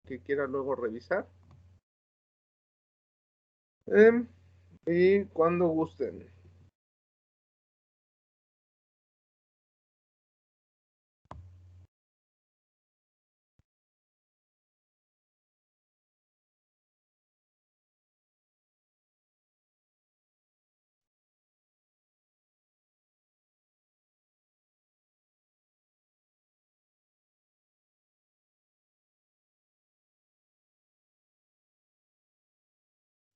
que quiera luego revisar. Y cuando gusten.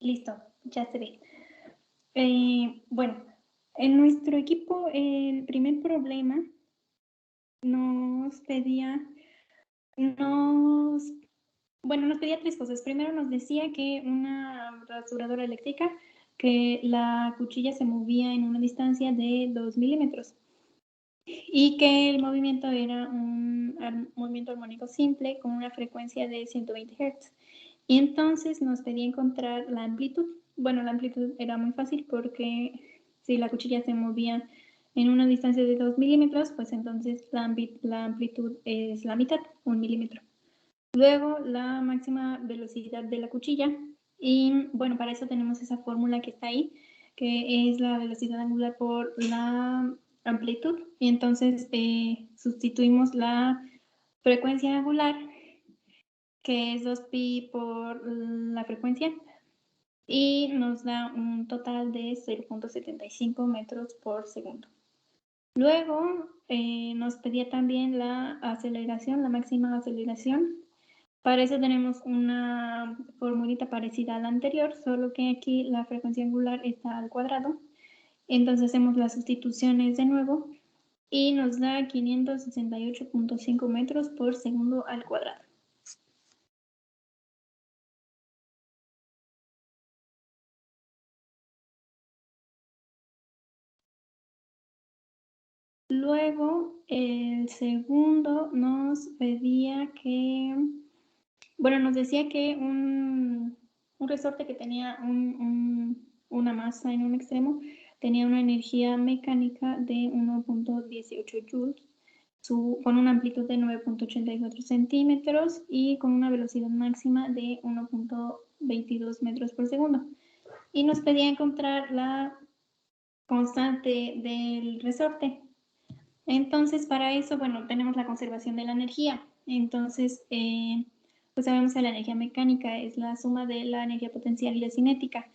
Listo, ya se ve. Bueno, en nuestro equipo el primer problema nos pedía tres cosas. Primero nos decía que una rasuradora eléctrica, que la cuchilla se movía en una distancia de 2 milímetros y que el movimiento era un movimiento armónico simple con una frecuencia de 120 Hz. Y entonces nos pedía encontrar la amplitud. Bueno, la amplitud era muy fácil porque si la cuchilla se movía en una distancia de 2 milímetros, pues entonces la amplitud es la mitad, 1 milímetro. Luego la máxima velocidad de la cuchilla. Y bueno, para eso tenemos esa fórmula que está ahí, que es la velocidad angular por la amplitud. Y entonces sustituimos la frecuencia angular, que es 2pi por la frecuencia, y nos da un total de 0.75 metros por segundo. Luego nos pedía también la aceleración, la máxima aceleración. Para eso tenemos una formulita parecida a la anterior, solo que aquí la frecuencia angular está al cuadrado. Entonces hacemos las sustituciones de nuevo y nos da 568.5 metros por segundo al cuadrado. Luego, el segundo nos pedía que, bueno, nos decía que un resorte que tenía una masa en un extremo tenía una energía mecánica de 1.18 joules, con una amplitud de 9.84 centímetros y con una velocidad máxima de 1.22 metros por segundo. Y nos pedía encontrar la constante del resorte. Entonces, para eso, bueno, tenemos la conservación de la energía. Entonces, pues sabemos que la energía mecánica es la suma de la energía potencial y la cinética.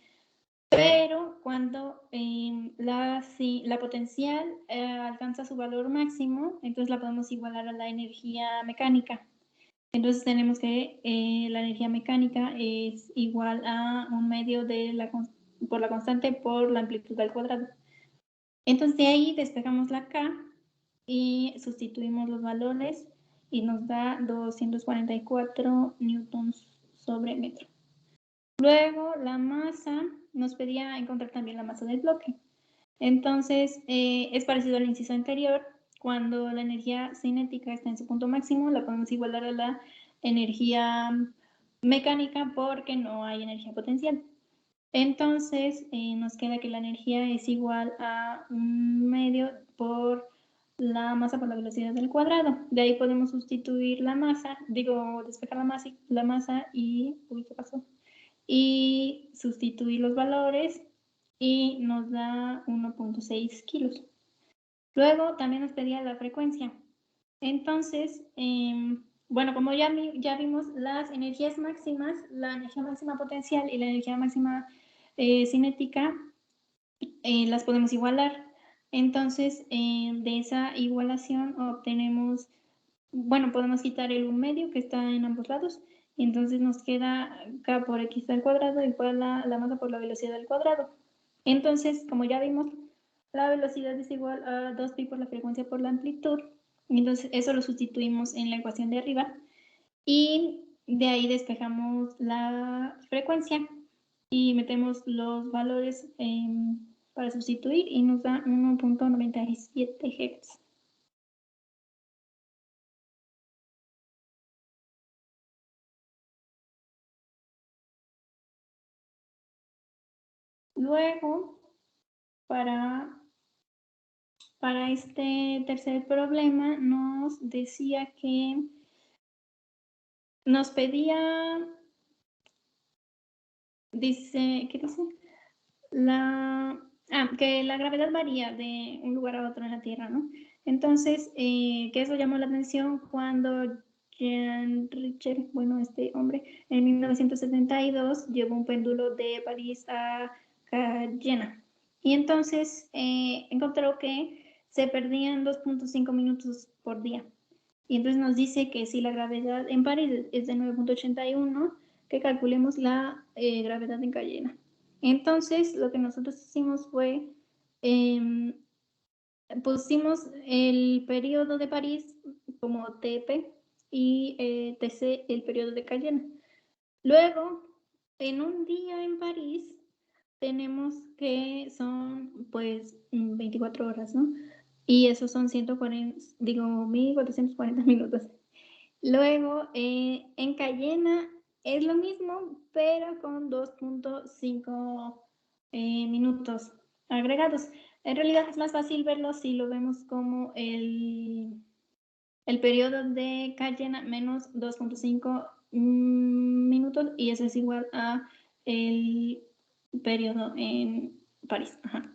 Pero cuando la potencial alcanza su valor máximo, entonces la podemos igualar a la energía mecánica. Entonces tenemos que la energía mecánica es igual a un medio por la constante por la amplitud al cuadrado. Entonces de ahí despejamos la K y sustituimos los valores y nos da 244 newtons sobre metro. Luego la masa, nos pedía encontrar también la masa del bloque. Entonces es parecido al inciso anterior. Cuando la energía cinética está en su punto máximo, la podemos igualar a la energía mecánica porque no hay energía potencial. Entonces nos queda que la energía es igual a un medio por la masa por la velocidad al cuadrado. De ahí podemos sustituir la masa, despejar la masa y, ¿qué pasó? Y sustituir los valores y nos da 1.6 kilos. Luego también nos pedía la frecuencia. Entonces, bueno, como ya vimos las energías máximas, la energía máxima potencial y la energía máxima cinética, las podemos igualar. Entonces, de esa igualación obtenemos, bueno, podemos quitar el 1 medio que está en ambos lados, y entonces nos queda K por X al cuadrado igual a la masa por la velocidad al cuadrado. Entonces, como ya vimos, la velocidad es igual a 2pi por la frecuencia por la amplitud, entonces eso lo sustituimos en la ecuación de arriba, y de ahí despejamos la frecuencia y metemos los valores para sustituir y nos da 1.97 Hz. Luego, para este tercer problema nos decía que nos pedía, dice, ¿qué dice? Que la gravedad varía de un lugar a otro en la Tierra, ¿no? Entonces, que eso llamó la atención cuando Jean Richer, bueno, este hombre, en 1972 llevó un péndulo de París a Cayena. Y entonces encontró que se perdían 2.5 minutos por día. Y entonces nos dice que si la gravedad en París es de 9.81, que calculemos la gravedad en Cayena. Entonces, lo que nosotros hicimos fue, pusimos el periodo de París como TP y TC el periodo de Cayena. Luego, en un día en París, tenemos que son pues 24 horas, ¿no? Y esos son 1440 minutos. Luego, en Cayena es lo mismo, pero con 2.5 minutos agregados. En realidad es más fácil verlo si lo vemos como el periodo de Cayena menos 2.5 minutos, y eso es igual a el periodo en París. Ajá.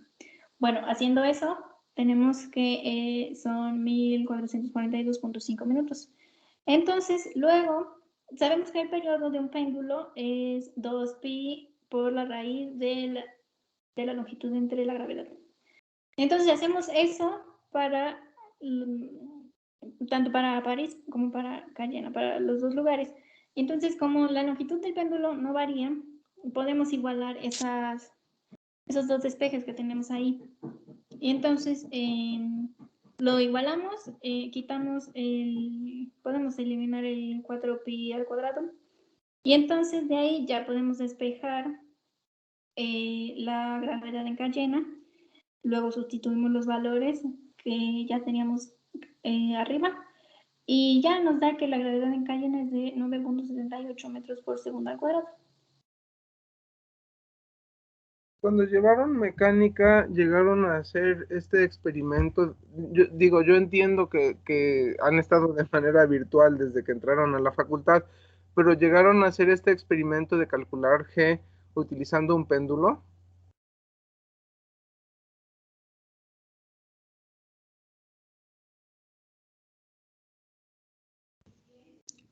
Bueno, haciendo eso, tenemos que son 1442.5 minutos. Entonces, luego, sabemos que el periodo de un péndulo es 2pi por la raíz de la longitud entre la gravedad. Entonces, hacemos eso para tanto para París como para Cayena, para los dos lugares. Entonces, como la longitud del péndulo no varía, podemos igualar esos dos despejes que tenemos ahí. Y entonces lo igualamos, quitamos podemos eliminar el 4pi al cuadrado, y entonces de ahí ya podemos despejar la gravedad en Cayena. Luego sustituimos los valores que ya teníamos arriba, y ya nos da que la gravedad en Cayena es de 9.78 metros por segundo al cuadrado. Cuando llevaron mecánica, llegaron a hacer este experimento. Yo entiendo que han estado de manera virtual desde que entraron a la facultad, pero llegaron a hacer este experimento de calcular G utilizando un péndulo.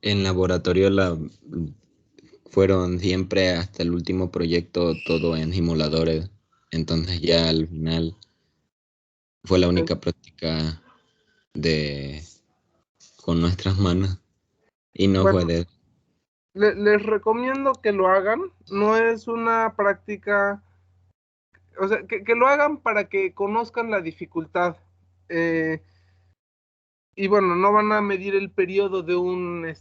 En laboratorio fueron siempre hasta el último proyecto todo en simuladores, entonces ya al final fue la única práctica con nuestras manos y no Bueno, fue de... les recomiendo que lo hagan. No es una práctica, o sea, que lo hagan para que conozcan la dificultad. Y bueno, no van a medir el periodo de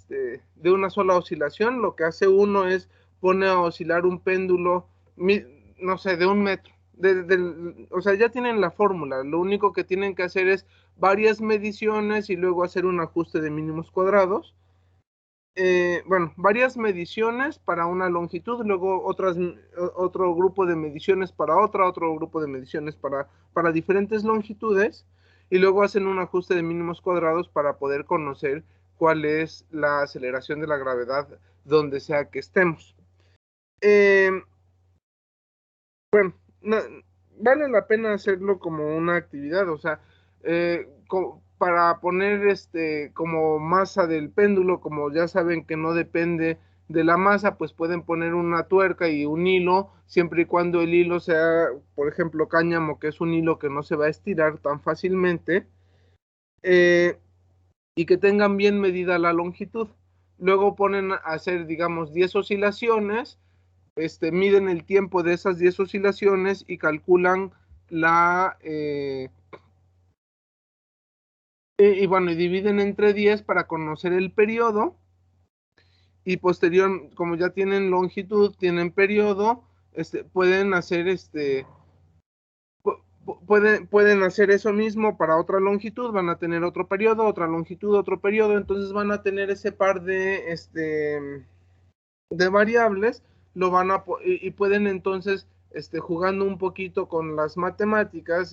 de una sola oscilación. Lo que hace uno es pone a oscilar un péndulo, no sé, de 1 metro. O sea, ya tienen la fórmula. Lo único que tienen que hacer es varias mediciones y luego hacer un ajuste de mínimos cuadrados. Bueno, varias mediciones para una longitud, luego otro grupo de mediciones para otro grupo de mediciones para diferentes longitudes, y luego hacen un ajuste de mínimos cuadrados para poder conocer cuál es la aceleración de la gravedad donde sea que estemos. Bueno, vale la pena hacerlo como una actividad, o sea, para poner como masa del péndulo, como ya saben que no depende de la masa, pues pueden poner una tuerca y un hilo, siempre y cuando el hilo sea, por ejemplo, cáñamo, que es un hilo que no se va a estirar tan fácilmente, y que tengan bien medida la longitud. Luego ponen a hacer, digamos, 10 oscilaciones, miden el tiempo de esas 10 oscilaciones y calculan y bueno, y dividen entre 10 para conocer el periodo, y posterior, como ya tienen longitud, tienen periodo, pueden hacer pueden hacer eso mismo para otra longitud, van a tener otro periodo, otra longitud, otro periodo, entonces van a tener ese par de variables, y pueden entonces, jugando un poquito con las matemáticas,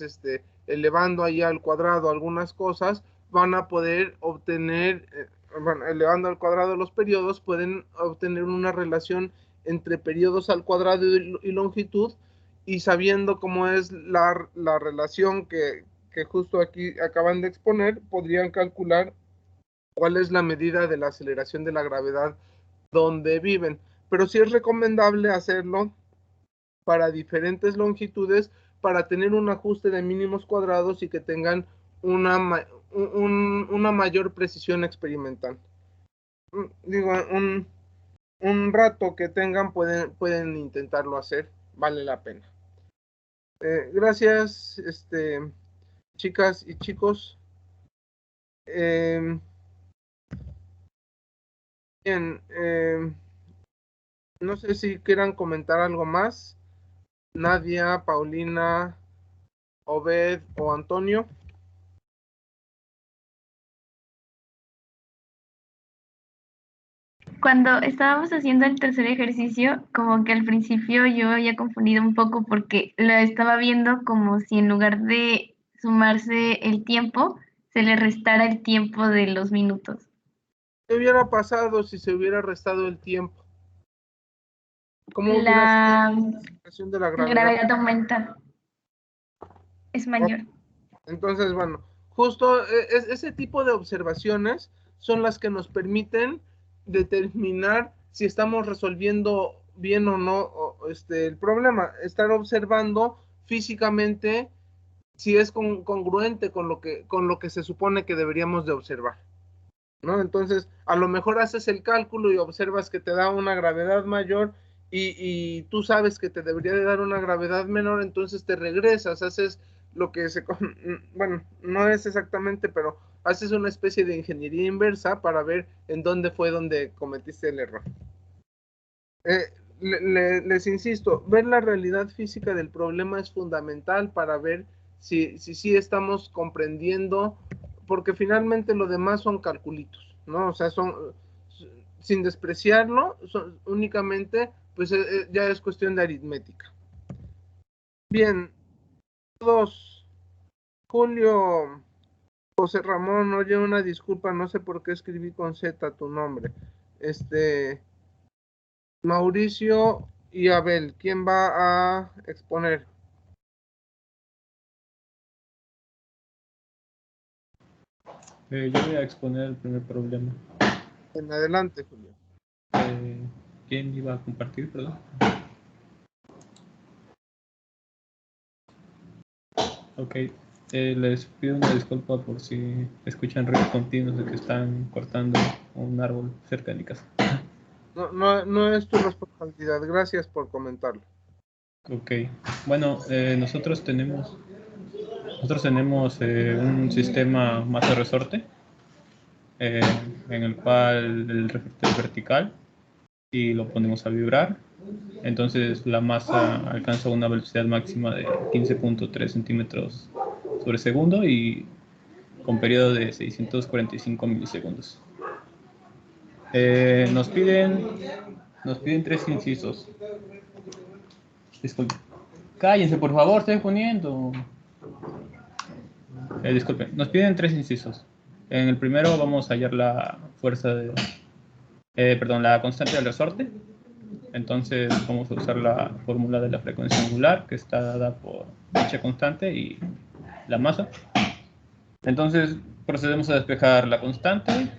elevando ahí al cuadrado algunas cosas, van a poder obtener, bueno, elevando al cuadrado los periodos, pueden obtener una relación entre periodos al cuadrado y longitud, y sabiendo cómo es la relación que justo aquí acaban de exponer, podrían calcular cuál es la medida de la aceleración de la gravedad donde viven. Pero sí es recomendable hacerlo para diferentes longitudes para tener un ajuste de mínimos cuadrados y que tengan una mayor precisión experimental. Digo, un rato que tengan pueden intentarlo hacer, vale la pena. Gracias, chicas y chicos. Bien, no sé si quieran comentar algo más. Nadia, Paulina, Obed o Antonio. Cuando estábamos haciendo el tercer ejercicio, como que al principio yo había confundido un poco porque lo estaba viendo como si en lugar de sumarse el tiempo, se le restara el tiempo de los minutos. ¿Qué hubiera pasado si se hubiera restado el tiempo? ¿Cómo hubiera sido La, la aceleración de la la gravedad? gravedad aumenta, es mayor. Entonces, bueno, justo ese tipo de observaciones son las que nos permiten determinar si estamos resolviendo bien o no el problema. Estar observando físicamente si es congruente con lo que se supone que deberíamos de observar, ¿no? Entonces, a lo mejor haces el cálculo y observas que te da una gravedad mayor y tú sabes que te debería de dar una gravedad menor, entonces te regresas, haces lo que bueno, no es exactamente, pero haces una especie de ingeniería inversa para ver en dónde fue donde cometiste el error. Les insisto, ver la realidad física del problema es fundamental para ver si estamos comprendiendo, porque finalmente lo demás son calculitos, ¿no? O sea, sin despreciarlo, únicamente, pues ya es cuestión de aritmética. Bien, todos, Julio, José Ramón, oye, una disculpa, no sé por qué escribí con Z tu nombre. Mauricio y Abel, ¿quién va a exponer? Yo voy a exponer el primer problema. En adelante, Julio. ¿Quién iba a compartir, perdón? Ok, les pido una disculpa por si escuchan ruidos continuos de que están cortando un árbol cerca de mi casa. No es tu responsabilidad, gracias por comentarlo. Ok, bueno, nosotros tenemos un sistema masa-resorte en el cual el resorte es vertical y lo ponemos a vibrar. Entonces la masa alcanza una velocidad máxima de 15.3 centímetros sobre segundo y con periodo de 645 milisegundos. Nos piden 3 incisos. Disculpe. Cállense, por favor, estoy poniendo. Disculpe, nos piden 3 incisos. En el primero vamos a hallar la fuerza la constante del resorte. Entonces vamos a usar la fórmula de la frecuencia angular, que está dada por dicha constante y la masa. Entonces procedemos a despejar la constante,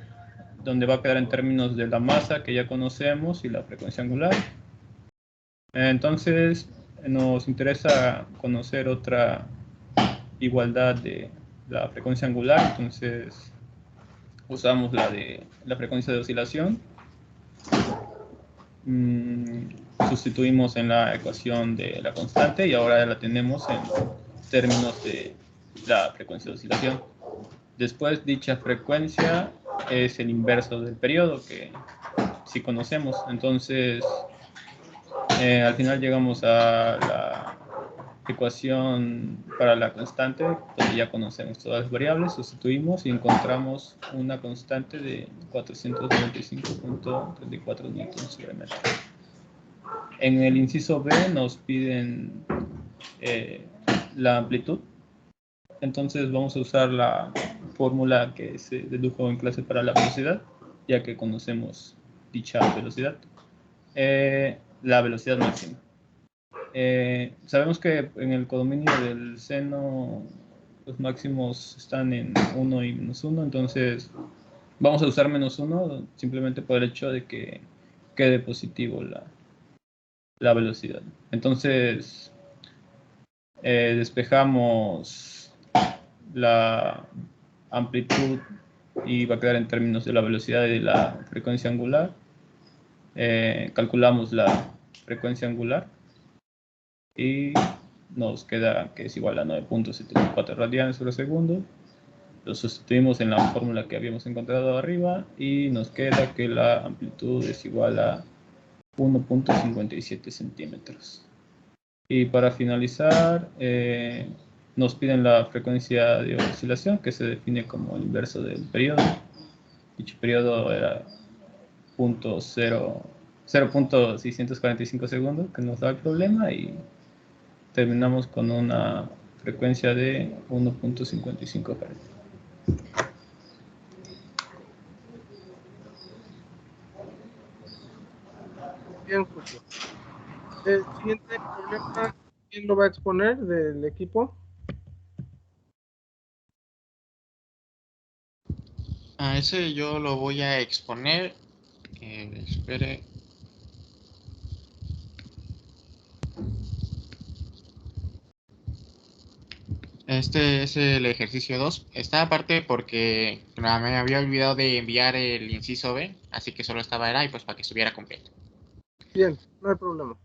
donde va a quedar en términos de la masa que ya conocemos y la frecuencia angular. Entonces nos interesa conocer otra igualdad de la frecuencia angular, entonces usamos la de la frecuencia de oscilación. Sustituimos en la ecuación de la constante y ahora ya la tenemos en términos de la frecuencia de oscilación. Después, dicha frecuencia es el inverso del periodo, que sí conocemos. Entonces, al final llegamos a la ecuación para la constante, donde ya conocemos todas las variables, sustituimos y encontramos una constante de 495.34 newtons sobre metro. En el inciso B nos piden la amplitud. Entonces vamos a usar la fórmula que se dedujo en clase para la velocidad. ya que conocemos dicha velocidad. La velocidad máxima. Sabemos que en el codominio del seno los máximos están en 1 y -1, entonces vamos a usar -1 simplemente por el hecho de que quede positivo la velocidad. Entonces despejamos la amplitud y va a quedar en términos de la velocidad y de la frecuencia angular. Calculamos la frecuencia angular y nos queda que es igual a 9.74 radianes por segundo. Lo sustituimos en la fórmula que habíamos encontrado arriba y nos queda que la amplitud es igual a 1.57 centímetros. Y para finalizar, nos piden la frecuencia de oscilación, que se define como el inverso del periodo. Dicho periodo era 0.645 segundos, que nos da el problema, y terminamos con una frecuencia de 1.55 Hz. Bien, Julio. El siguiente problema, ¿quién lo va a exponer del equipo? A ese yo lo voy a exponer. Espere. Este es el ejercicio 2. Está aparte porque me había olvidado de enviar el inciso B, así que solo estaba ahí pues para que estuviera completo. Bien, no hay problema.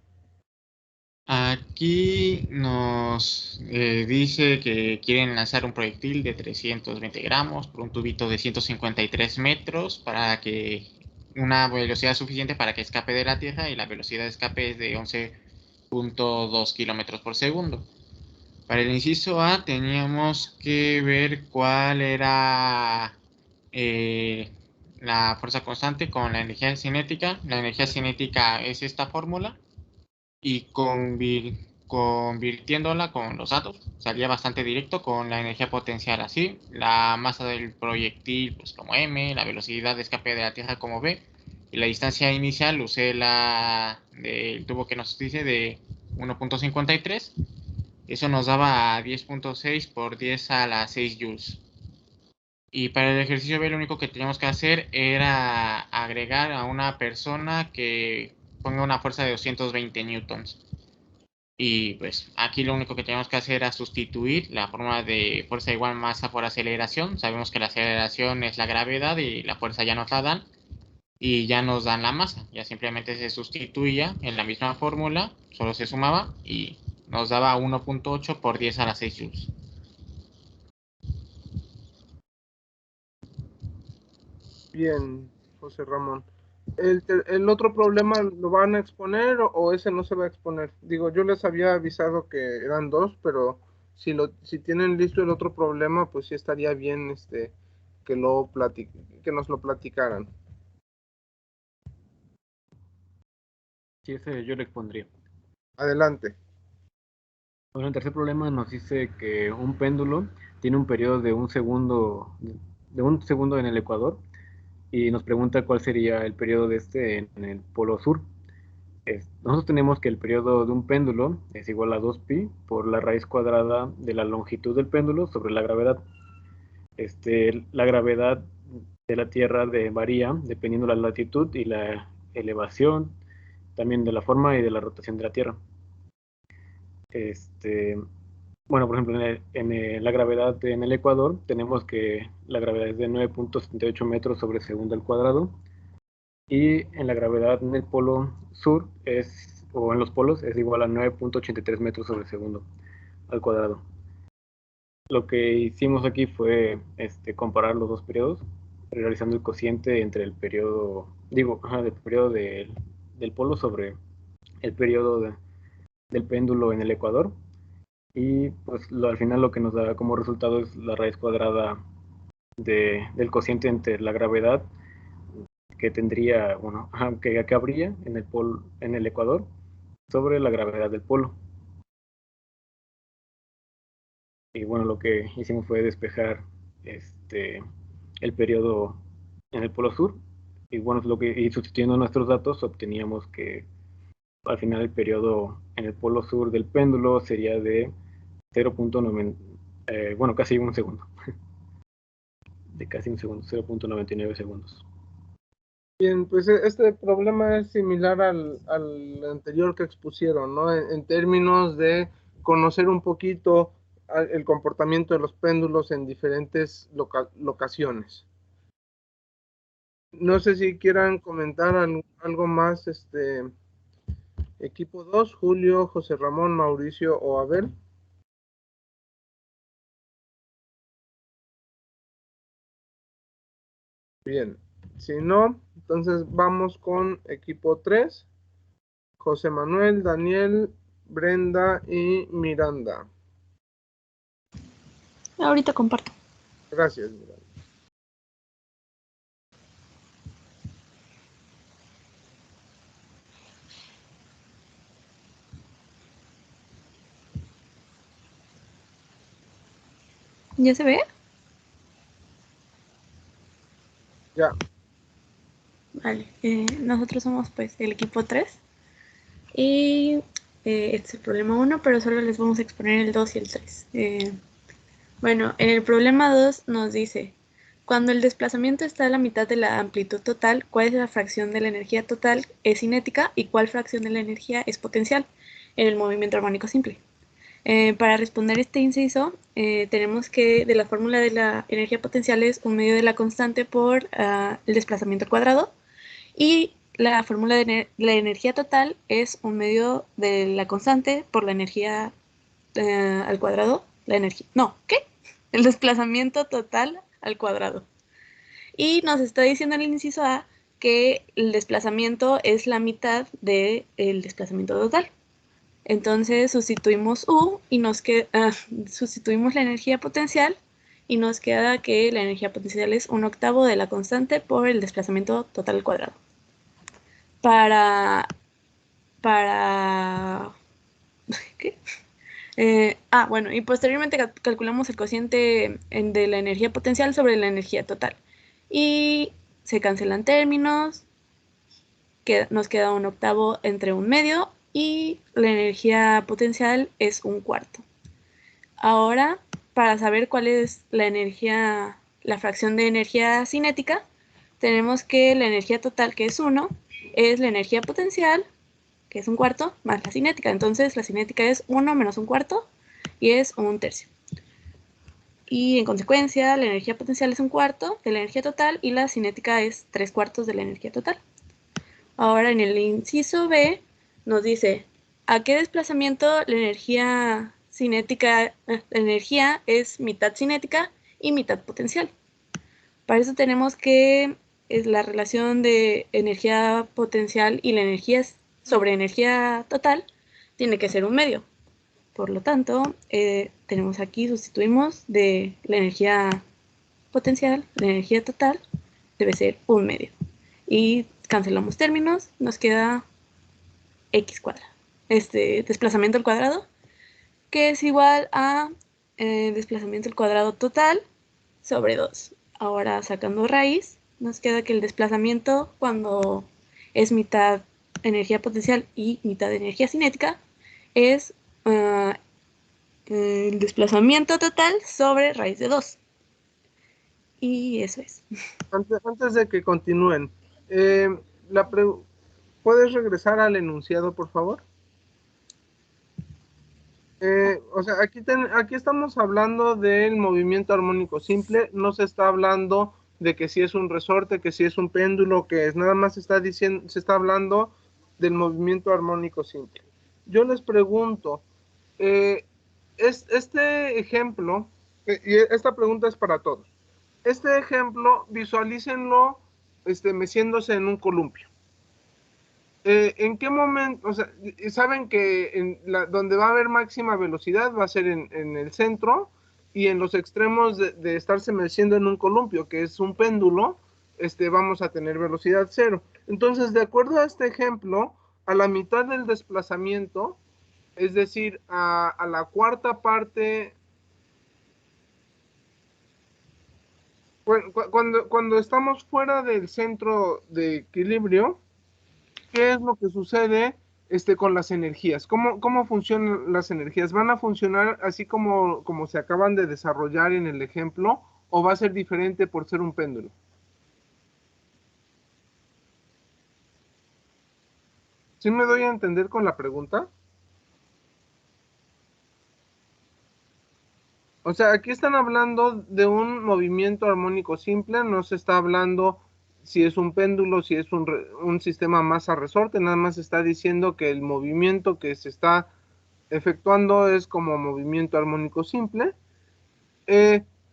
Aquí nos dice que quieren lanzar un proyectil de 320 gramos por un tubito de 153 metros para que una velocidad suficiente para que escape de la Tierra, y la velocidad de escape es de 11.2 kilómetros por segundo. Para el inciso A teníamos que ver cuál era la fuerza constante con la energía cinética. La energía cinética es esta fórmula, y convirtiéndola con los datos salía bastante directo con la energía potencial así, la masa del proyectil pues como m, la velocidad de escape de la Tierra como v, y la distancia inicial usé la del tubo que nos dice de 1.53. Eso nos daba 10.6 por 10 a la 6 joules. Y para el ejercicio B lo único que teníamos que hacer era agregar a una persona que ponga una fuerza de 220 newtons. Y pues aquí lo único que tenemos que hacer es sustituir la fórmula de fuerza igual masa por aceleración. Sabemos que la aceleración es la gravedad y la fuerza ya nos la dan. Y ya nos dan la masa. Ya simplemente se sustituía en la misma fórmula, solo se sumaba y nos daba 1.8 por 10 a la 6 joules. Bien, José Ramón. ¿El otro problema lo van a exponer o ese no se va a exponer? Digo, yo les había avisado que eran dos, pero si tienen listo el otro problema, pues sí estaría bien que que nos lo platicaran. Sí, ese yo lo expondría. Adelante. Bueno, el tercer problema nos dice que un péndulo tiene un periodo de un segundo en el ecuador, y nos pregunta cuál sería el periodo de este en el polo sur. Nosotros tenemos que el periodo de un péndulo es igual a 2pi por la raíz cuadrada de la longitud del péndulo sobre la gravedad. La gravedad de la Tierra varía dependiendo de la latitud y la elevación, también de la forma y de la rotación de la Tierra. Bueno, por ejemplo, la gravedad en el Ecuador tenemos que la gravedad es de 9.78 metros sobre segundo al cuadrado, y en la gravedad en el polo sur o en los polos es igual a 9.83 metros sobre segundo al cuadrado. Lo que hicimos aquí fue comparar los dos periodos, realizando el cociente entre el periodo, del periodo del polo sobre el periodo del péndulo en el Ecuador. Y pues al final lo que nos da como resultado es la raíz cuadrada del cociente entre la gravedad que tendría, que habría en el Ecuador sobre la gravedad del polo. Y bueno, lo que hicimos fue despejar el periodo en el polo sur, Y bueno, y sustituyendo nuestros datos, obteníamos que al final el periodo en el polo sur del péndulo sería de 0.9, bueno, casi un segundo. De casi un segundo, 0.99 segundos. Bien, pues este problema es similar al anterior que expusieron, ¿no? En términos de conocer un poquito el comportamiento de los péndulos en diferentes locaciones. No sé si quieran comentar algo más, equipo 2, Julio, José Ramón, Mauricio o Abel. Bien, si no, entonces vamos con equipo 3, José Manuel, Daniel, Brenda y Miranda. Ahorita comparto. Gracias, Miranda. ¿Ya se ve? Ya. Vale. Nosotros somos pues el equipo 3. Y este es el problema 1, pero solo les vamos a exponer el 2 y el 3. Bueno, en el problema 2 nos dice, cuando el desplazamiento está a la mitad de la amplitud total, ¿cuál es la fracción de la energía total es cinética y cuál fracción de la energía es potencial en el movimiento armónico simple? Para responder este inciso, tenemos que de la fórmula de la energía potencial es un medio de la constante por el desplazamiento al cuadrado, y la fórmula de la energía total es un medio de la constante por la energía al cuadrado. El desplazamiento total al cuadrado. Y nos está diciendo en el inciso A que el desplazamiento es la mitad del desplazamiento total. Entonces sustituimos U y sustituimos la energía potencial y nos queda que la energía potencial es 1/8 de la constante por el desplazamiento total al cuadrado. ¿Qué? Bueno, y posteriormente calculamos el cociente de la energía potencial sobre la energía total. Y se cancelan términos, nos queda 1/8 entre 1/2 y la energía potencial es 1/4. Ahora, para saber cuál es la fracción de energía cinética, tenemos que la energía total, que es 1, es la energía potencial, que es 1/4, más la cinética. Entonces la cinética es 1 menos 1/4 y es 1/3. Y en consecuencia la energía potencial es 1/4 de la energía total y la cinética es 3/4 de la energía total. Ahora en el inciso B nos dice a qué desplazamiento la energía es mitad cinética y mitad potencial. Para eso tenemos que la relación de energía potencial y la energía sobre energía total tiene que ser un medio. Por lo tanto, tenemos aquí, sustituimos de la energía potencial, la energía total debe ser un medio. Y cancelamos términos, nos queda x cuadrado. Desplazamiento al cuadrado, que es igual a desplazamiento al cuadrado total sobre 2. Ahora sacando raíz, nos queda que el desplazamiento cuando es mitad energía potencial y mitad energía cinética es el desplazamiento total sobre raíz de 2. Y eso es. Antes de que continúen, ¿puedes regresar al enunciado, por favor? O sea, aquí estamos hablando del movimiento armónico simple, no se está hablando de que si es un resorte, que si es un péndulo, nada más se está hablando del movimiento armónico simple. Yo les pregunto, este ejemplo, y esta pregunta es para todos, este ejemplo visualícenlo meciéndose en un columpio. ¿En qué momento? O sea, saben que donde va a haber máxima velocidad va a ser en el centro y en los extremos de estarse meciendo en un columpio, que es un péndulo, vamos a tener velocidad 0. Entonces, de acuerdo a este ejemplo, a la mitad del desplazamiento, es decir, a la cuarta parte Cuando estamos fuera del centro de equilibrio, ¿qué es lo que sucede con las energías? ¿Cómo funcionan las energías? ¿Van a funcionar así como se acaban de desarrollar en el ejemplo o va a ser diferente por ser un péndulo? ¿Sí me doy a entender con la pregunta? O sea, aquí están hablando de un movimiento armónico simple, no se está hablando si es un péndulo, si es un sistema masa-resorte, nada más está diciendo que el movimiento que se está efectuando es como movimiento armónico simple.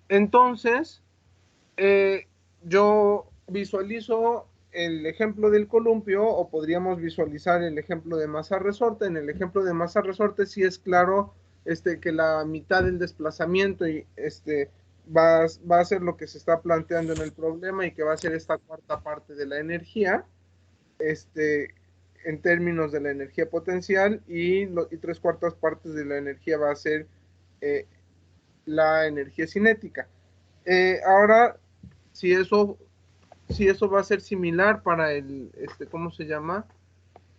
Entonces, yo visualizo el ejemplo del columpio o podríamos visualizar el ejemplo de masa-resorte. En el ejemplo de masa-resorte sí es claro que la mitad del desplazamiento va a ser lo que se está planteando en el problema y que va a ser esta cuarta parte de la energía en términos de la energía potencial y 3/4 partes de la energía va a ser la energía cinética. Ahora, si eso va a ser similar para el, ¿cómo se llama?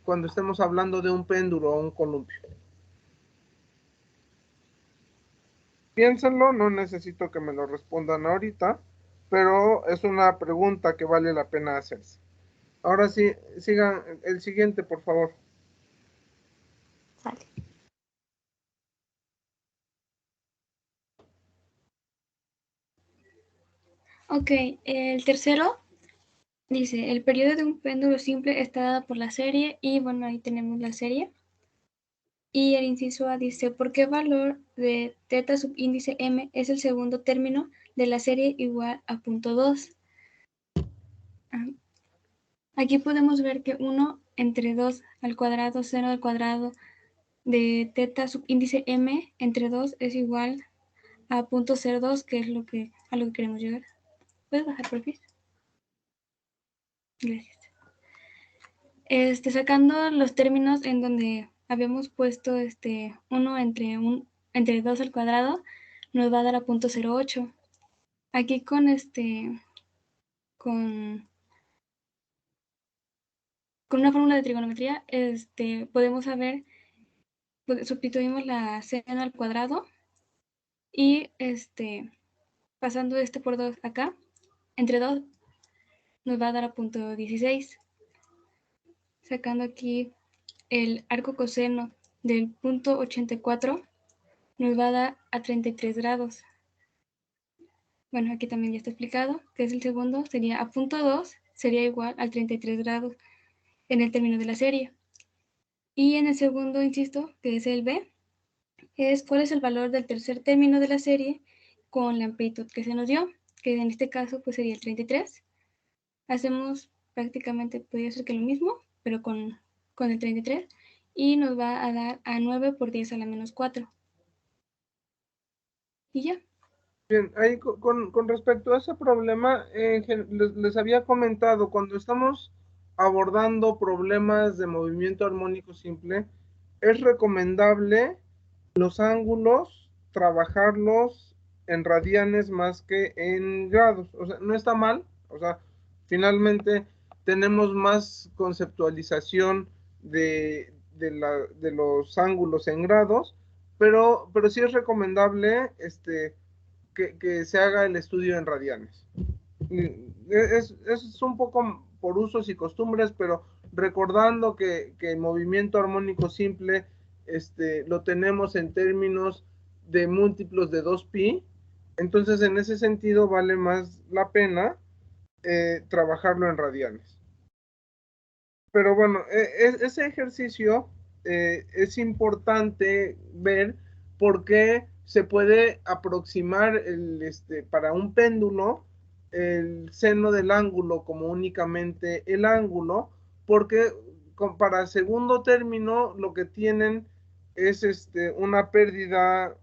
Cuando estemos hablando de un péndulo o un columpio. Piénsenlo, no necesito que me lo respondan ahorita, pero es una pregunta que vale la pena hacerse. Ahora sí, sigan el siguiente, por favor. Sale. Ok, el tercero dice, el periodo de un péndulo simple está dado por la serie, y bueno, ahí tenemos la serie. Y el inciso A dice, ¿por qué valor de teta subíndice m es el segundo término de la serie igual a 0.2? Aquí podemos ver que 1 entre 2 al cuadrado seno al cuadrado de teta subíndice m entre 2 es igual a 0.02, que es a lo que queremos llegar. ¿Puedes bajar, por favor? Gracias. Sacando los términos en donde habíamos puesto 1 entre 2 al cuadrado, nos va a dar a 0.08. Aquí con una fórmula de trigonometría, podemos saber, sustituimos la seno al cuadrado y pasando por 2 acá, entre 2 nos va a dar a 0.16. Sacando aquí el arco coseno del 0.84 nos va a dar a 33 grados. Bueno, aquí también ya está explicado, que es el segundo, sería a 0.2, sería igual al 33 grados en el término de la serie. Y en el segundo, insisto, que es el B, es cuál es el valor del tercer término de la serie con la amplitud que se nos dio, que en este caso pues sería el 33. Hacemos prácticamente, podría ser que lo mismo, pero con el 33, y nos va a dar a 9 por 10 a la menos 4. Y ya. Bien, ahí con respecto a ese problema, les había comentado, cuando estamos abordando problemas de movimiento armónico simple, es recomendable los ángulos trabajarlos en radianes más que en grados. O sea, no está mal, o sea, finalmente tenemos más conceptualización de los ángulos en grados, pero sí es recomendable que se haga el estudio en radianes. Es un poco por usos y costumbres, pero recordando que el movimiento armónico simple lo tenemos en términos de múltiplos de 2pi, entonces en ese sentido vale más la pena trabajarlo en radianes. Pero bueno, ese ejercicio es importante ver por qué se puede aproximar para un péndulo el seno del ángulo como únicamente el ángulo, porque para segundo término lo que tienen es una pérdida,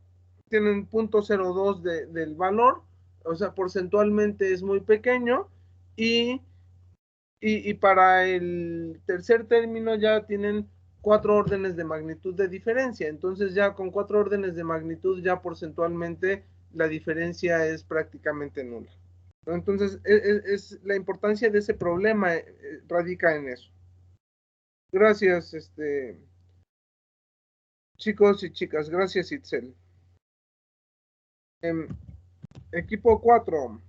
tienen 0.02 del valor, o sea, porcentualmente es muy pequeño, y para el tercer término ya tienen 4 órdenes de magnitud de diferencia. Entonces ya con 4 órdenes de magnitud ya porcentualmente la diferencia es prácticamente nula. Entonces, la importancia de ese problema radica en eso. Gracias, chicos y chicas. Gracias, Itzel. Equipo 4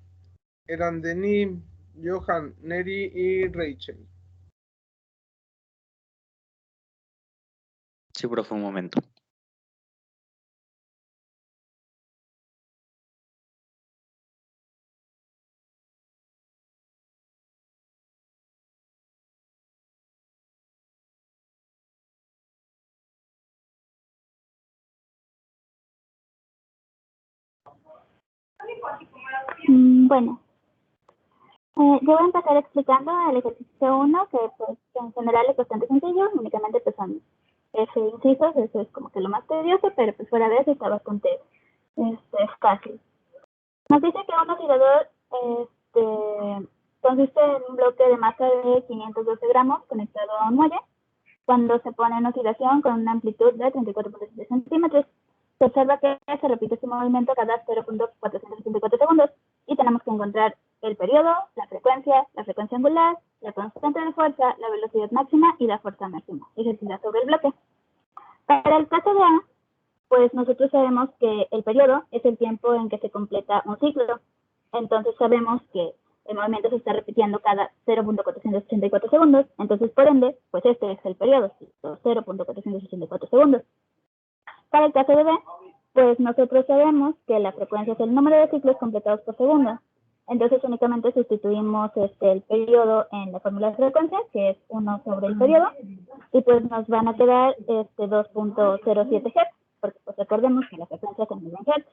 eran Denis, Johan, Neri y Rachel. Sí, profe, un momento. Bueno, yo voy a empezar explicando el ejercicio 1, que pues en general es bastante sencillo, únicamente pues son incisos, eso es como que lo más tedioso, pero pues fuera de eso está bastante fácil. Nos dice que un oscilador consiste en un bloque de masa de 512 gramos conectado a un muelle. Cuando se pone en oscilación con una amplitud de 34.7 centímetros, se observa que se repite este movimiento cada 0.464 segundos y tenemos que encontrar el periodo, la frecuencia angular, la constante de fuerza, la velocidad máxima y la fuerza máxima ejercida sobre el bloque. Para el caso de A, pues nosotros sabemos que el periodo es el tiempo en que se completa un ciclo. Entonces sabemos que el movimiento se está repitiendo cada 0.484 segundos. Entonces, por ende, pues este es el periodo, 0.484 segundos. Para el caso de B, pues nosotros sabemos que la frecuencia es el número de ciclos completados por segundo. Entonces únicamente sustituimos el periodo en la fórmula de frecuencia, que es 1 sobre el periodo, y pues nos van a quedar 2.07 Hz, porque pues recordemos que la frecuencia se mide en Hz.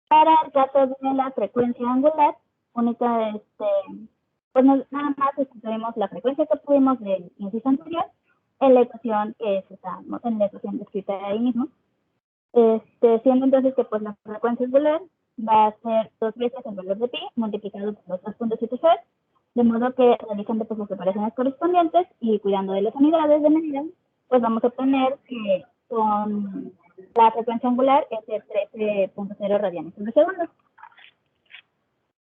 Para el caso de la frecuencia angular, pues nada más sustituimos la frecuencia que obtuvimos del inciso anterior en la ecuación que usamos, en la ecuación descrita ahí mismo, siendo entonces que pues la frecuencia angular va a ser 2 veces el valor de pi multiplicado por los 2.7 Hz, de modo que realizando pues las operaciones correspondientes y cuidando de las unidades de medida, pues vamos a obtener que con la frecuencia angular es de 13.0 radianes por segundo.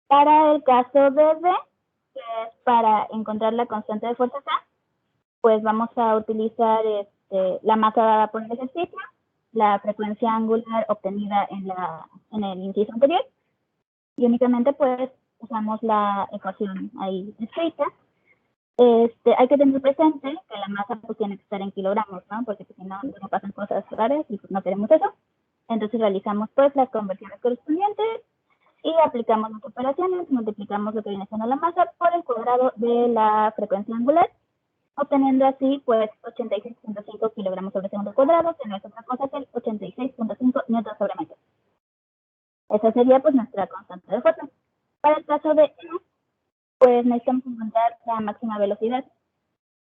Para el caso de B, que es para encontrar la constante de fuerza K, pues vamos a utilizar la masa dada por el ejercicio, la frecuencia angular obtenida en el inciso anterior, y únicamente pues usamos la ecuación ahí escrita. Hay que tener presente que la masa pues tiene que estar en kilogramos, ¿no? Porque si no, no pasan cosas raras y pues no queremos eso. Entonces realizamos pues las conversiones correspondientes y aplicamos las operaciones, multiplicamos lo que viene siendo la masa por el cuadrado de la frecuencia angular, obteniendo así pues 86.5 kilogramos sobre segundo cuadrado, que no es otra cosa que el 86.5 newtons sobre metro. Esa sería pues nuestra constante de fuerza. Para el caso de N, pues necesitamos encontrar la máxima velocidad.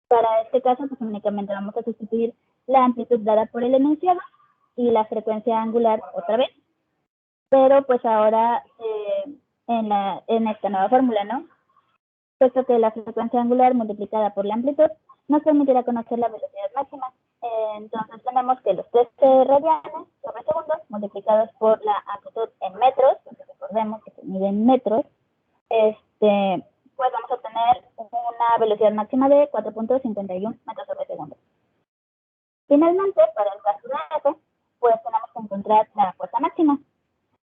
Para este caso pues únicamente vamos a sustituir la amplitud dada por el enunciado y la frecuencia angular otra vez, pero pues ahora en esta nueva fórmula, ¿no? Puesto que la frecuencia angular multiplicada por la amplitud nos permitirá conocer la velocidad máxima. Entonces tenemos que los 13 radianes sobre segundos multiplicados por la amplitud en metros, porque recordemos que se mide en metros, pues vamos a obtener una velocidad máxima de 4.51 metros sobre segundo. Finalmente, para el caso de F, pues tenemos que encontrar la fuerza máxima.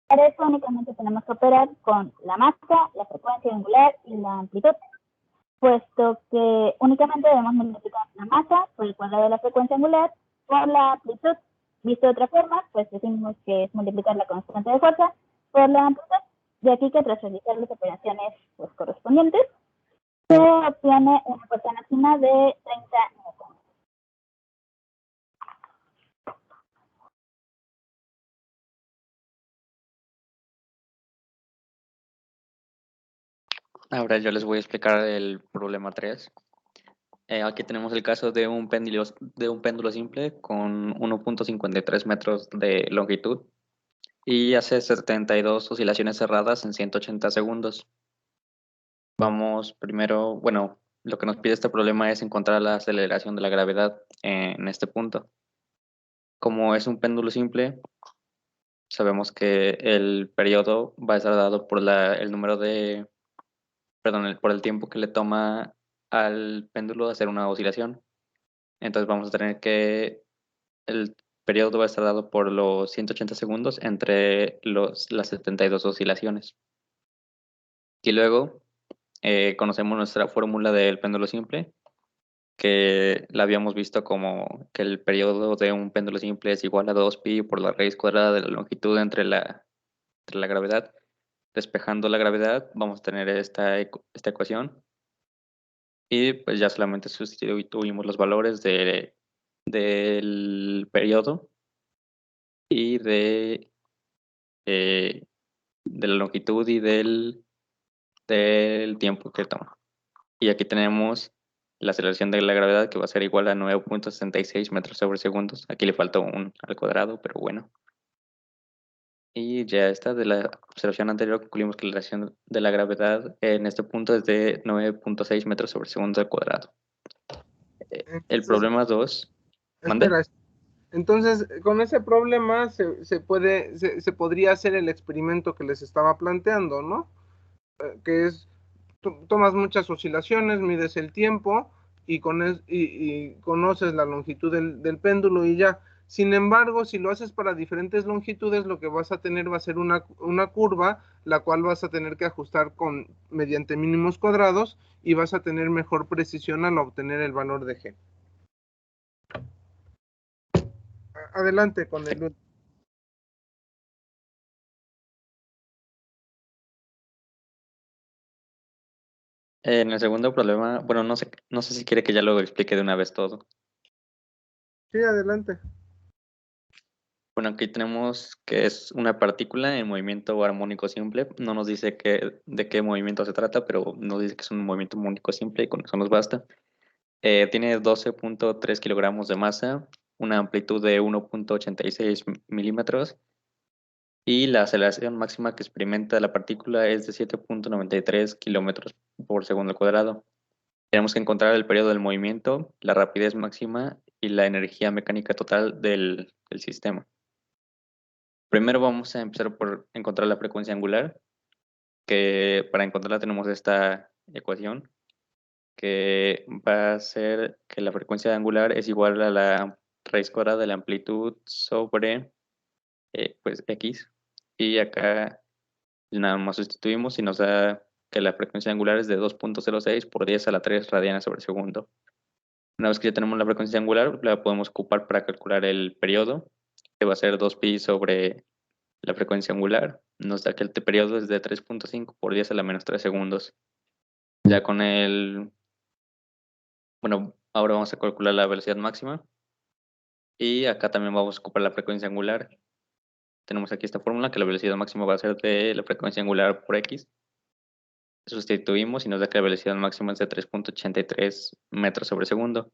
Para eso únicamente tenemos que operar con la masa, la frecuencia angular y la amplitud, puesto que únicamente debemos multiplicar la masa por el cuadrado de la frecuencia angular por la amplitud. Visto de otra forma, pues decimos que es multiplicar la constante de fuerza por la amplitud. De aquí que tras realizar las operaciones pues, correspondientes, se obtiene una fuerza máxima de 30 newtons. Ahora yo les voy a explicar el problema 3. Aquí tenemos el caso de un péndulo simple con 1.53 metros de longitud y hace 72 oscilaciones cerradas en 180 segundos. Vamos primero, bueno, lo que nos pide este problema es encontrar la aceleración de la gravedad en este punto. Como es un péndulo simple, sabemos que el periodo va a estar dado por el número de, perdón, por el tiempo que le toma al péndulo hacer una oscilación. Entonces vamos a tener que el periodo va a estar dado por los 180 segundos entre las 72 oscilaciones. Y luego conocemos nuestra fórmula del péndulo simple, que la habíamos visto como que el periodo de un péndulo simple es igual a 2pi por la raíz cuadrada de la longitud entre la gravedad. Despejando la gravedad, vamos a tener esta ecuación. Y pues ya solamente sustituimos los valores del periodo y de la longitud y del tiempo que toma. Y aquí tenemos la aceleración de la gravedad, que va a ser igual a 9.66 metros sobre segundos. Aquí le falta un al cuadrado, pero bueno. Y ya está, de la observación anterior concluimos que la relación de la gravedad en este punto es de 9.6 metros sobre segundo al cuadrado. El Entonces, problema 2, ¿mande? espera, entonces, con ese problema se podría hacer el experimento que les estaba planteando, ¿no? Que es, tomas muchas oscilaciones, mides el tiempo y conoces la longitud del péndulo y ya. Sin embargo, si lo haces para diferentes longitudes, lo que vas a tener va a ser una curva, la cual vas a tener que ajustar mediante mínimos cuadrados y vas a tener mejor precisión al obtener el valor de G. Adelante con el último. En el segundo problema, bueno, no sé si quiere que ya lo explique de una vez todo. Sí, adelante. Bueno, aquí tenemos que es una partícula en movimiento armónico simple. No nos dice de qué movimiento se trata, pero nos dice que es un movimiento armónico simple y con eso nos basta. Tiene 12.3 kilogramos de masa, una amplitud de 1.86 milímetros y la aceleración máxima que experimenta la partícula es de 7.93 kilómetros por segundo al cuadrado. Tenemos que encontrar el periodo del movimiento, la rapidez máxima y la energía mecánica total del sistema. Primero vamos a empezar por encontrar la frecuencia angular, que para encontrarla tenemos esta ecuación, que va a ser que la frecuencia angular es igual a la raíz cuadrada de la amplitud sobre pues x. Y acá nada más sustituimos y nos da que la frecuencia angular es de 2.06 por 10 a la 3 radianes sobre segundo. Una vez que ya tenemos la frecuencia angular, la podemos ocupar para calcular el periodo, que va a ser 2pi sobre la frecuencia angular. Nos da que el periodo es de 3.5 por 10 a la menos 3 segundos. Ya con bueno, ahora vamos a calcular la velocidad máxima. Y acá también vamos a ocupar la frecuencia angular. Tenemos aquí esta fórmula que la velocidad máxima va a ser de la frecuencia angular por x. Sustituimos y nos da que la velocidad máxima es de 3.83 metros sobre segundo.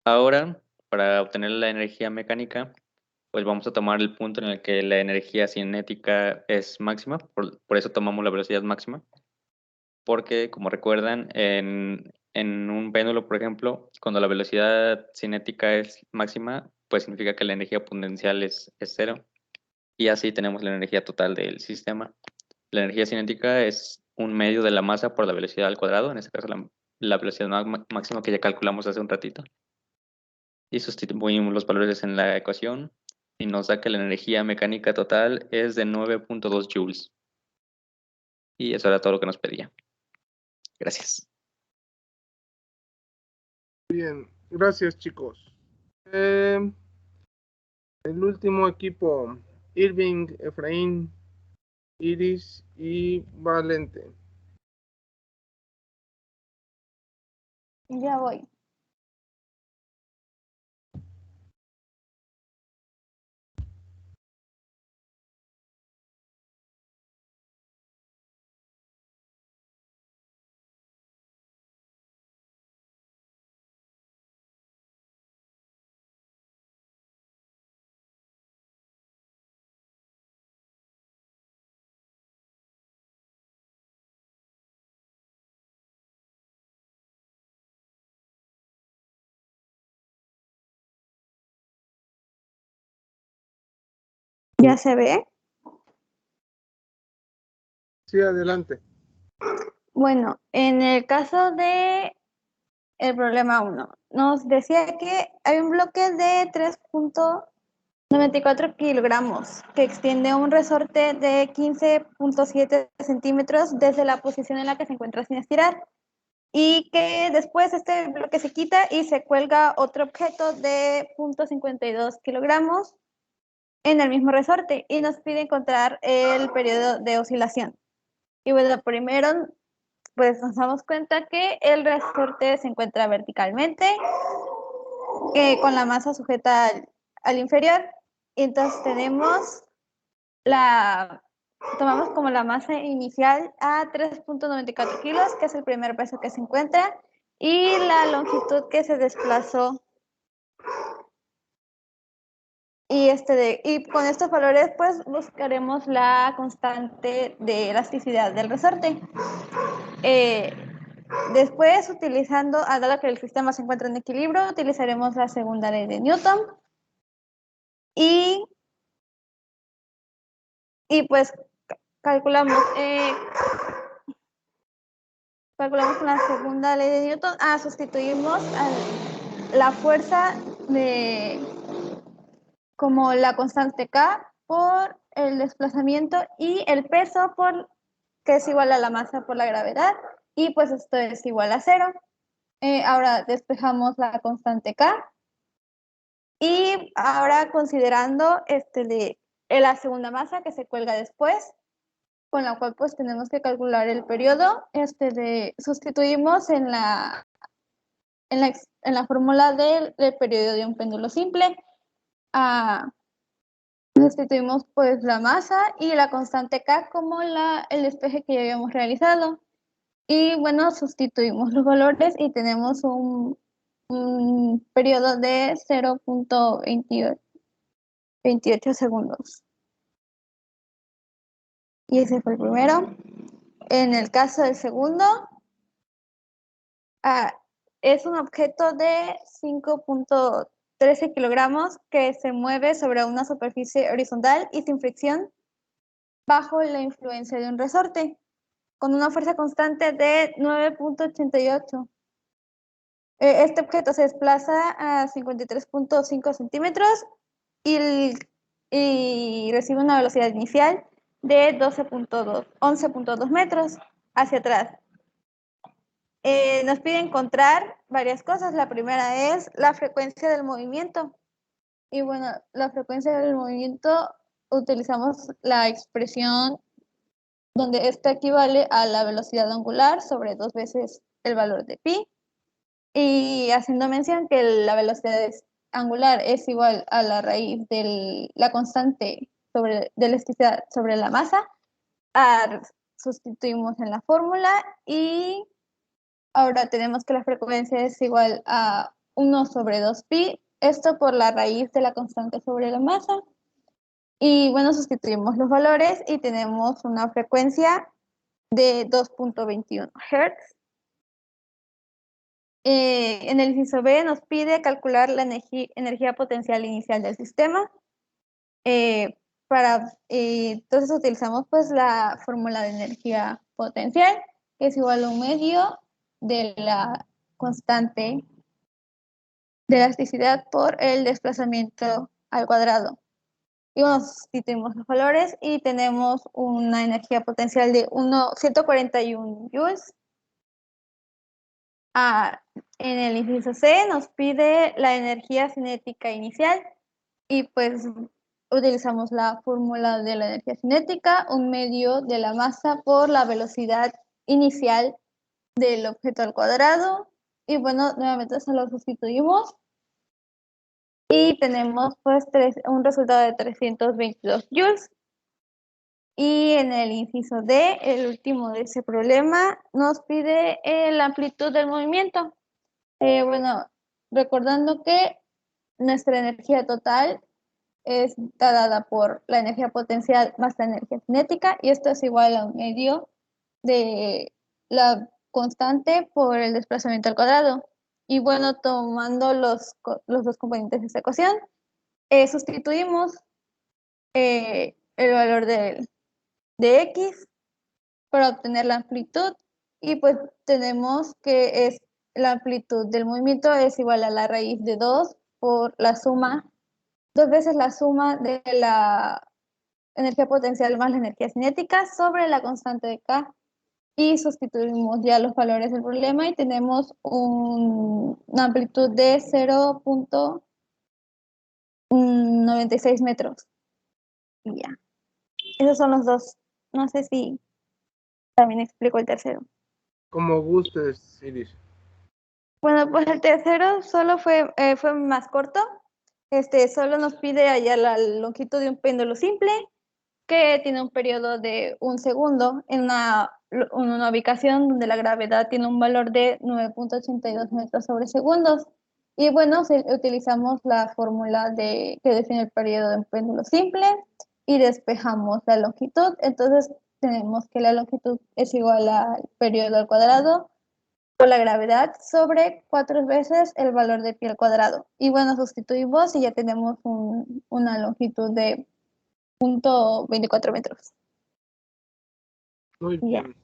Ahora, para obtener la energía mecánica, pues vamos a tomar el punto en el que la energía cinética es máxima, por eso tomamos la velocidad máxima, porque como recuerdan, en un péndulo, por ejemplo, cuando la velocidad cinética es máxima, pues significa que la energía potencial es cero, y así tenemos la energía total del sistema. La energía cinética es un medio de la masa por la velocidad al cuadrado, en este caso la velocidad máxima que ya calculamos hace un ratito. Y sustituimos los valores en la ecuación y nos da que la energía mecánica total es de 9.2 joules. Y eso era todo lo que nos pedía. Gracias. Bien, gracias chicos. El último equipo, Irving, Efraín, Iris y Valente. Ya voy. ¿Ya se ve? Sí, adelante. Bueno, en el caso de el problema 1, nos decía que hay un bloque de 3.94 kilogramos que extiende un resorte de 15.7 centímetros desde la posición en la que se encuentra sin estirar, y que después este bloque se quita y se cuelga otro objeto de 0.52 kilogramos en el mismo resorte, y nos pide encontrar el periodo de oscilación. Y bueno, primero pues nos damos cuenta que el resorte se encuentra verticalmente, con la masa sujeta al inferior, y entonces tomamos como la masa inicial a 3.94 kilos, que es el primer peso que se encuentra, y la longitud que se desplazó. Y con estos valores, pues buscaremos la constante de elasticidad del resorte. Después, dado que el sistema se encuentra en equilibrio, utilizaremos la segunda ley de Newton. Y pues calculamos con la segunda ley de Newton. Sustituimos la fuerza como la constante K por el desplazamiento, y el peso que es igual a la masa por la gravedad, y pues esto es igual a 0. Ahora despejamos la constante K, y ahora considerando la segunda masa que se cuelga después, con la cual pues tenemos que calcular el periodo, sustituimos en la fórmula del periodo de un péndulo simple. Sustituimos pues la masa y la constante K como el despeje que ya habíamos realizado. Y bueno, sustituimos los valores y tenemos un periodo de 0.28 segundos. Y ese fue el primero. En el caso del segundo, es un objeto de 5.13 kilogramos que se mueve sobre una superficie horizontal y sin fricción bajo la influencia de un resorte, con una fuerza constante de 9.88. Este objeto se desplaza a 53.5 centímetros y recibe una velocidad inicial de 11.2 metros hacia atrás. Nos pide encontrar varias cosas. La primera es la frecuencia del movimiento. Y bueno, la frecuencia del movimiento, utilizamos la expresión donde esto equivale a la velocidad angular sobre 2 veces el valor de pi, y haciendo mención que la velocidad angular es igual a la raíz de la constante de elasticidad sobre la masa. Sustituimos en la fórmula, y ahora tenemos que la frecuencia es igual a 1 sobre 2 pi, esto por la raíz de la constante sobre la masa. Y bueno, sustituimos los valores y tenemos una frecuencia de 2.21 Hz. En el inciso B nos pide calcular la energía potencial inicial del sistema. Entonces utilizamos pues la fórmula de energía potencial, que es igual a un medio de la constante de elasticidad por el desplazamiento al cuadrado. Y bueno, sustituimos los valores y tenemos una energía potencial de 141 joules. En el inciso C nos pide la energía cinética inicial, y pues utilizamos la fórmula de la energía cinética, un medio de la masa por la velocidad inicial del objeto al cuadrado. Y bueno, nuevamente se lo sustituimos y tenemos pues un resultado de 322 joules. Y en el inciso D, el último de ese problema, nos pide la amplitud del movimiento. Bueno, recordando que nuestra energía total está dada por la energía potencial más la energía cinética, y esto es igual a un medio de la constante por el desplazamiento al cuadrado. Y bueno, tomando los dos componentes de esta ecuación, sustituimos el valor de X para obtener la amplitud, y pues tenemos que es la amplitud del movimiento es igual a la raíz de 2 por la suma, 2 veces la suma de la energía potencial más la energía cinética sobre la constante de K, y sustituimos ya los valores del problema y tenemos una amplitud de 0.96 metros. Y ya. Esos son los dos. No sé si también explico el tercero. Como gustes, Iris. Bueno, pues el tercero solo fue más corto. Solo nos pide hallar la longitud de un péndulo simple que tiene un periodo de 1 segundo en una ubicación donde la gravedad tiene un valor de 9.82 metros sobre segundos. Y bueno, utilizamos la fórmula que define el periodo de un péndulo simple y despejamos la longitud. Entonces tenemos que la longitud es igual al periodo al cuadrado por la gravedad sobre 4 veces el valor de pi al cuadrado. Y bueno, sustituimos y ya tenemos una longitud de 0.24 metros. Muy bien.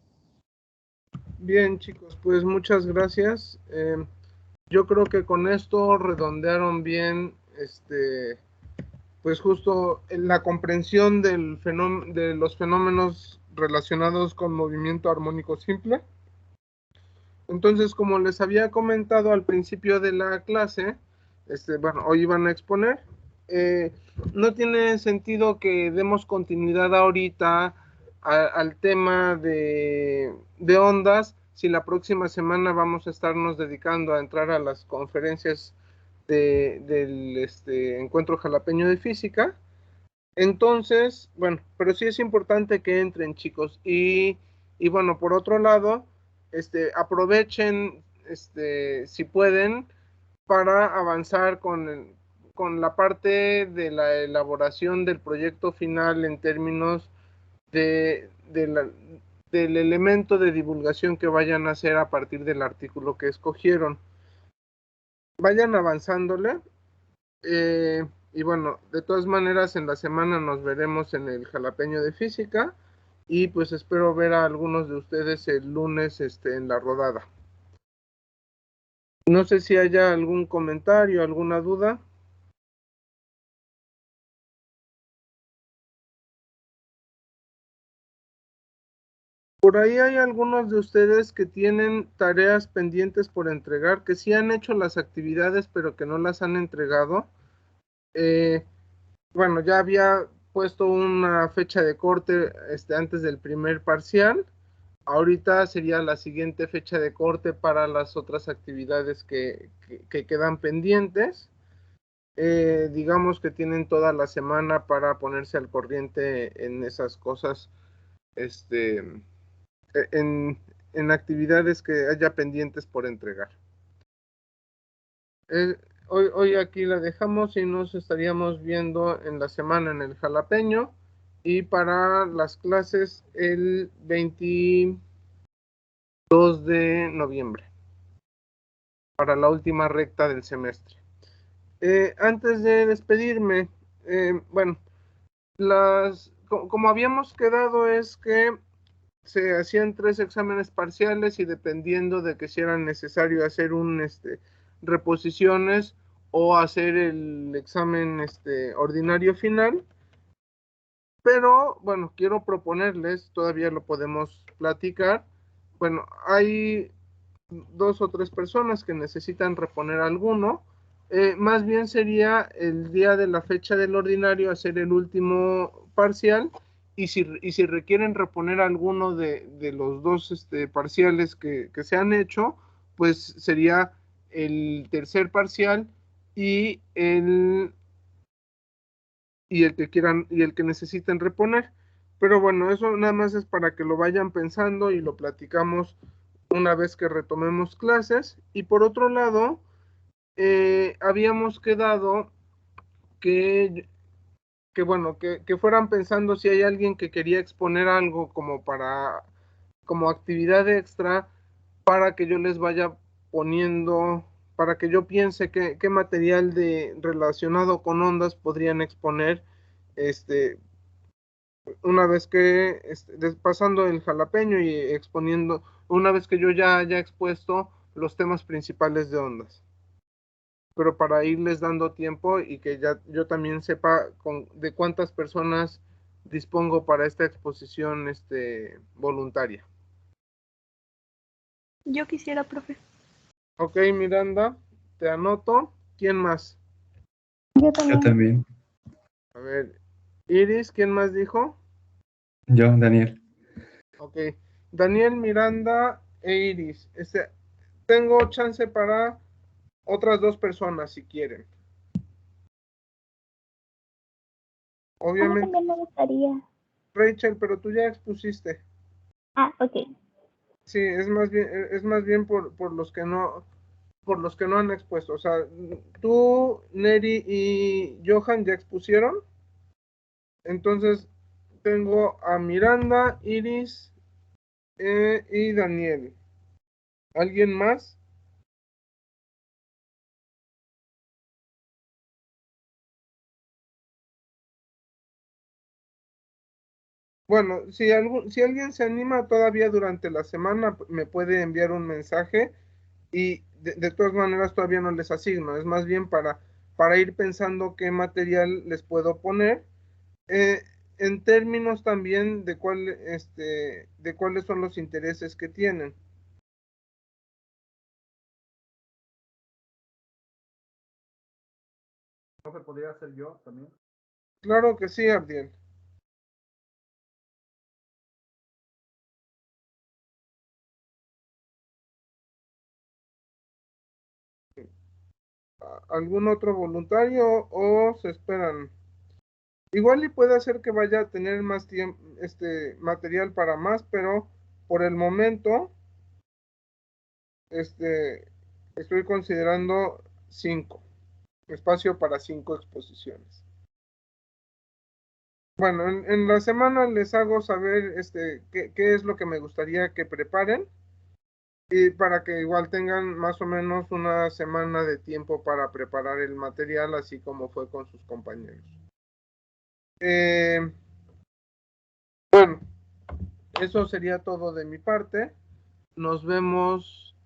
Bien, chicos, pues muchas gracias. Yo creo que con esto redondearon bien, pues justo la comprensión de los fenómenos relacionados con movimiento armónico simple. Entonces, como les había comentado al principio de la clase, bueno, hoy iban a exponer, no tiene sentido que demos continuidad ahorita al tema de ondas si la próxima semana vamos a estarnos dedicando a entrar a las conferencias del encuentro jalapeño de física. Entonces, bueno, pero sí es importante que entren, chicos, y bueno, por otro lado, aprovechen, si pueden, para avanzar con la parte de la elaboración del proyecto final en términos del elemento de divulgación que vayan a hacer a partir del artículo que escogieron. Vayan avanzándole, y bueno, de todas maneras en la semana nos veremos en el jalapeño de física, y pues espero ver a algunos de ustedes el lunes en la rodada. No sé si haya algún comentario, alguna duda. Por ahí hay algunos de ustedes que tienen tareas pendientes por entregar, que sí han hecho las actividades, pero que no las han entregado. Bueno, ya había puesto una fecha de corte antes del primer parcial. Ahorita sería la siguiente fecha de corte para las otras actividades que quedan pendientes. Digamos que tienen toda la semana para ponerse al corriente en esas cosas, en actividades que haya pendientes por entregar. Hoy aquí la dejamos y nos estaríamos viendo en la semana en el jalapeño, y para las clases el 22 de noviembre, para la última recta del semestre. Antes de despedirme, bueno, como habíamos quedado es que se hacían 3 exámenes parciales, y dependiendo de que si era necesario hacer reposiciones o hacer el examen ordinario final. Pero bueno, quiero proponerles, todavía lo podemos platicar. Bueno, hay 2 o 3 personas que necesitan reponer alguno. Más bien sería el día de la fecha del ordinario hacer el último parcial, y si requieren reponer alguno de los 2 parciales que se han hecho, pues sería el tercer parcial y el que quieran y el que necesiten reponer. Pero bueno, eso nada más es para que lo vayan pensando y lo platicamos una vez que retomemos clases. Y por otro lado, habíamos quedado que bueno, que fueran pensando si hay alguien que quería exponer algo como actividad extra, para que yo les vaya poniendo, para que yo piense qué material relacionado con ondas podrían exponer, una vez que pasando el jalapeño y exponiendo, una vez que yo ya haya expuesto los temas principales de ondas. Pero para irles dando tiempo y que ya yo también sepa de cuántas personas dispongo para esta exposición voluntaria. Yo quisiera, profe. Ok, Miranda, te anoto. ¿Quién más? Yo Yo también. A ver, Iris, ¿quién más dijo? Yo, Daniel. Ok, Daniel, Miranda e Iris. Tengo chance para otras 2 personas si quieren. A mí Obviamente, también me gustaría. Rachel, pero tú ya expusiste. Ah, ok. Sí, es más bien por los que no han expuesto. O sea, tú, Neri y Johan ya expusieron. Entonces, tengo a Miranda, Iris y Daniel. ¿Alguien más? Bueno, si alguien se anima todavía durante la semana, me puede enviar un mensaje y de todas maneras todavía no les asigno. Es más bien para ir pensando qué material les puedo poner. En términos también de cuáles son los intereses que tienen. ¿Profe, podría ser yo también? Claro que sí, Abdiel. ¿Algún otro voluntario o se esperan? Igual y puede ser que vaya a tener más tiempo, material para más, pero por el momento, estoy considerando 5, espacio para 5 exposiciones. Bueno, en la semana les hago saber qué es lo que me gustaría que preparen y para que igual tengan más o menos una semana de tiempo para preparar el material, así como fue con sus compañeros. Bueno, eso sería todo de mi parte. Nos vemos